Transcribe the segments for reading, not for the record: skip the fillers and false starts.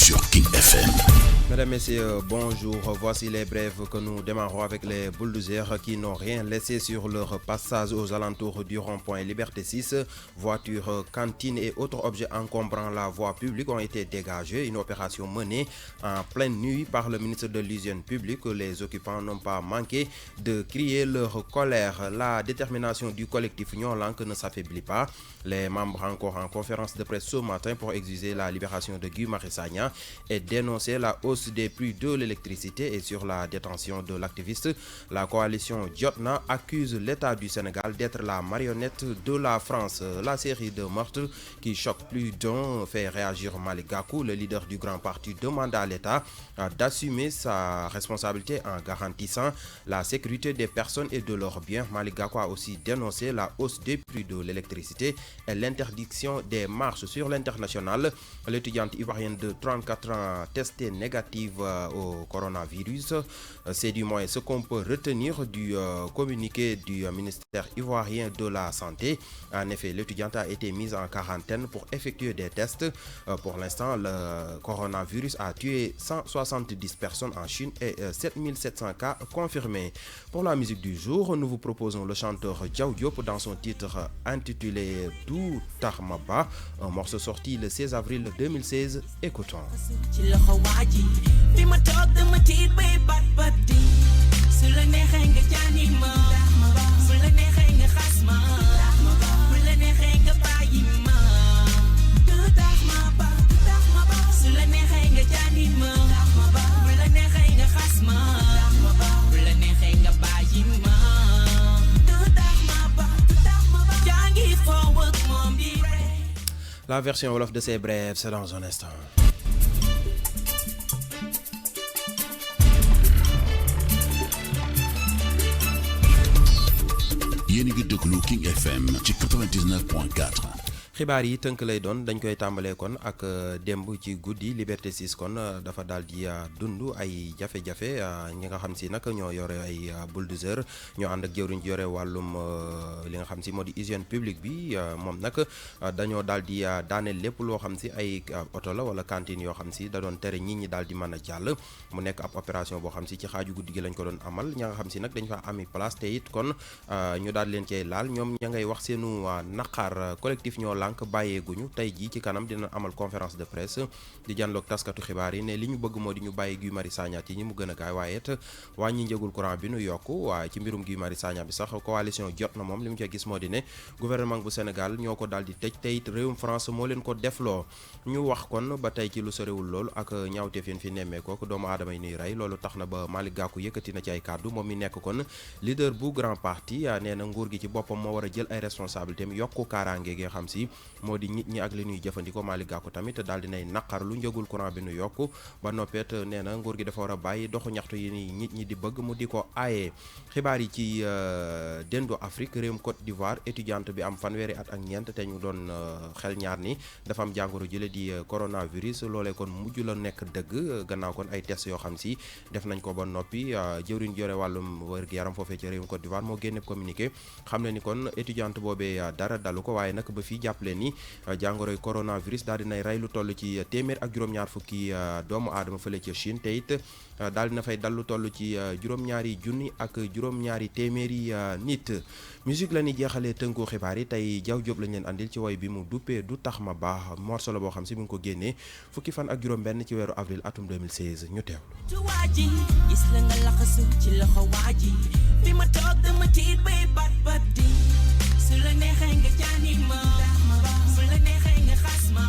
sur King FM. Mesdames, Messieurs, bonjour. Voici les brèves que nous démarrons avec les bulldozers qui n'ont rien laissé sur leur passage aux alentours du rond-point Liberté 6. Voitures, cantines et autres objets encombrant la voie publique ont été dégagés. Une opération menée en pleine nuit par le ministre de l'Hygiène publique. Les occupants n'ont pas manqué de crier leur colère. La détermination du collectif Ñoo Lank ne s'affaiblit pas. Les membres encore en conférence de presse ce matin pour exiger la libération de Guy Marius Sagna et dénoncer la hausse des prix de l'électricité et sur la détention de l'activiste. La coalition Jotna accuse l'État du Sénégal d'être la marionnette de la France. La série de meurtres qui choque plus d'un fait réagir Malick Gakou. Le leader du grand parti demande à l'État d'assumer sa responsabilité en garantissant la sécurité des personnes et de leurs biens. Malick Gakou a aussi dénoncé la hausse des prix de l'électricité et l'interdiction des marches sur l'international. L'étudiante ivoirienne de 34 ans testée négative au coronavirus. C'est du moins ce qu'on peut retenir du communiqué du ministère ivoirien de la Santé. En effet, l'étudiante a été mise en quarantaine pour effectuer des tests. Pour l'instant, le coronavirus a tué 170 personnes en Chine et 7700 cas confirmés. Pour la musique du jour, nous vous proposons le chanteur Diaw Diop dans son titre intitulé Du Tax Ma Ba, un morceau sorti le 16 avril 2016. Écoutons. Fi ma toog dama tiit bay bat di su la neexee nga jaani ma su la neexee nga xas ma su la neexee nga bàyyi ma du tax ma ba su la neexee nga jaani ma su la neexee nga xas ma su la neexee nga bàyyi ma du tax ma ba yaa ngi forward moom di La version wolof de ces brèves, c'est dans un instant. yéen a ngi déglu King FM ci 99.4. xibaar yi tënk lay doon dañ koy tàmbalee kon ak démb ci guddi Liberté 6 kon dafa daal di dund ay jafe-jafe ñi nga xam si nag ñoo yore ay bulldozer ñoo ànd ak jëwriñ ci yore wàllum li nga xam si moo di hygiène publique bi moom nag dañoo daal di daaneel lépp loo xam si ay oto la wala cantine yoo xam si da doon tere nit ñi daal di mën a jàll mu nekk ab opération boo xam si ci xaaju guddi gi lañ ko doon amal ña nga xam si nag dañ fa ami place te it kon ñu daal leen cay laal ñoom ña ngay wax seenu naqar collectif Ñoo Lank bàyyeeguñu tey jii ci kanam dina amal conférence de presse di janloog taskatu xibaar yi ne li ñu bëgg moo di ñu bàyyi Guy Marius Sagna yi ñi mu gën a gaay waaye it wàññi njëgul courant bi nu yokk waaye ci mbirum Guy Marius Sagna bi sax coalition Jotna moom li mu ci gis moo di ne gouvernement bu Sénégal ñoo ko daal di tëj te it réewum France moo leen ko defloo ñu wax kon ba tey ci lu sorewul loolu ak ñaawteef yéen fi nemmeekoo doomu aadama yi nuy rey loolu tax na ba Malick Gakou yëkkati na ci ay kàddu moom mi nekk kon leader bu grand parti nee na nguur gi ci boppam moo war a jël ay responsabilités am yokku kaaraange gi nga xam si moo di nit ñi ak li ñuy jëfandikoo Malick Gakou tamit daal dinay naqar lu njëgul courant bi nu yokk ba noppeet nee na nguur gi dafa war a bàyyi doxu ñaxtu yi ni nit ñi di bëgg mu di ko aaye xibaar yi ci dendu Afrique réewum Côte d'Ivoire étudiante bi am fanweeri at ak ñeent te ñu doon xel ñaar ni dafa am jàngoro jële di coronavirus loolee kon mujj la nekk dëgg gannaaw kon ay test yoo xam si def nañ ko ba noppi jëwriñ jore wàllum wér-gu-yaram foofee ci réewum Côte d'Ivoire moo génne communiqué xam ne ni kon étudiante boobee dara dalu ko waaye nag ba fii jàppale ni jàngoroy coronavirus daal dinay rey lu toll ci téeméer ak juróom-ñaar fukki doomu aadama fële ci Chine te it daal dina fay dal lu toll ci juróom-ñaari junni ak juróom-ñaari téeméeri nit musique la ni jeexalee tënku xibaar yi tey Diaw Diop lañ leen andil ci woy bi mu duppee Du Tax Ma Ba morceau la boo xam si mu ngi ko génnee fukki fan ak juróom-benn ci weeru avril atum 2016 ñu teewlu. gis la nga laxasu ci loxo waaji fi ma toog dama tiit bay bat di su la neexee nga jaani ma su la neexee nga xas ma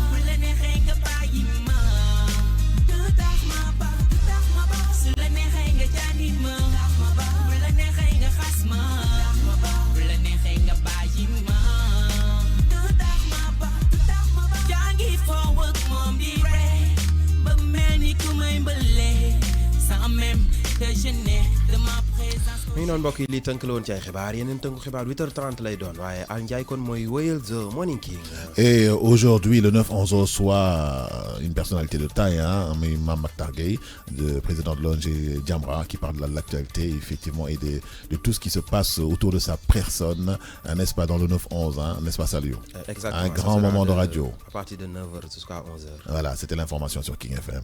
su la neexee nga bàyyi ma du tax ma ba su la neexee nga jaani ma su la neexee nga xas ma su la neexee nga bàyyi ma du tax ma ba yaa ngi forward moom di rey ba mel ni ku may mbële sans même que je n'ai de ma présence. noonu mbokk yi lii tënk la woon ci ay xibaar yeneen tënku xibaar 8h30 lay doon waaye Al Ndiaye kon mooy wéyal The Morning King. Et aujourd'hui le 9-11 reçoit une personnalité de taille, hein, Mame Mactar Gueye, le président de l'ONG Jamra, qui parle de l'actualité effectivement et de tout ce qui se passe autour de sa personne, n'est-ce pas, dans le 9-11, hein, n'est-ce pas Saliou? Exactement. Un grand moment de radio. À partir de 9h jusqu'à 11h. Voilà, c'était l'information sur King FM.